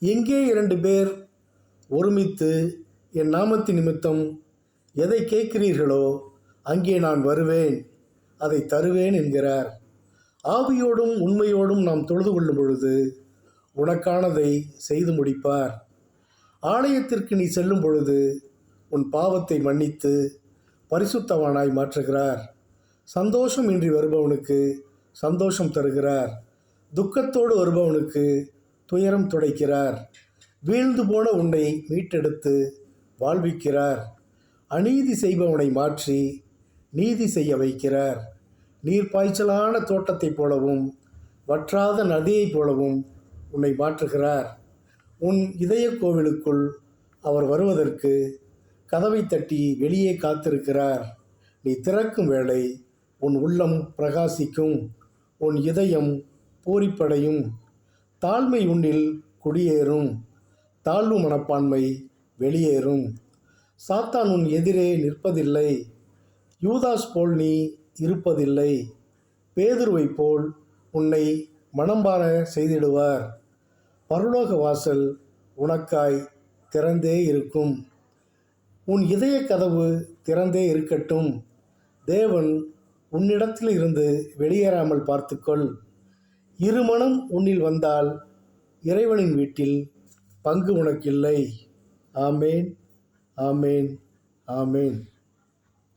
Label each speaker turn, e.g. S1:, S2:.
S1: எங்கே 2 பேர் ஒருமித்து என் நாமத்தின் நிமித்தம் எதை கேட்கிறீர்களோ அங்கே நான் வருவேன், அதை தருவேன் என்கிறார். ஆவியோடும் உண்மையோடும் நாம் தொழுது கொள்ளும் பொழுது உனக்கானதை செய்து முடிப்பார். ஆலயத்திற்கு நீ செல்லும் பொழுது உன் பாவத்தை மன்னித்து பரிசுத்தவானாய் மாற்றுகிறார். சந்தோஷம் இன்றி வருபவனுக்கு சந்தோஷம் தருகிறார். துக்கத்தோடு வருபவனுக்கு துயரம் துடைக்கிறார். வீழ்ந்து போன உன்னை மீட்டெடுத்து வாழ்விக்கிறார். அநீதி செய்பவனை மாற்றி நீதி செய்ய வைக்கிறார். நீர்ப்பாய்ச்சலான தோட்டத்தைப் போலவும் வற்றாத நதியைப் போலவும் உன்னை மாற்றுகிறார். உன் இதய கோவிலுக்குள் அவர் வருவதற்கு கதவை தட்டி வெளியே காத்திருக்கிறார். நீ திறக்கும் வேளை உன் உள்ளம் பிரகாசிக்கும், உன் இதயம் பூரிப்படையும். தாழ்மை உன்னில் குடியேறும், தாழ்வு மனப்பான்மை வெளியேறும். சாத்தான் உன் எதிரே நிற்பதில்லை. யூதாஸ் போல் நீ இருப்பதில்லை. பேதுருவைப் போல் உன்னை மனம்பார செய்திடுவார். பரலோக வாசல் உனக்காய் திறந்தே இருக்கும். உன் இதய கதவு திறந்தே இருக்கட்டும். தேவன் உன்னிடத்தில் இருந்து வெளியேறாமல் பார்த்துக்கொள். இருமனம் உன்னில் வந்தால் இறைவனின் வீட்டில் பங்கு உனக்கில்லை. ஆமேன், ஆமேன், ஆமேன்.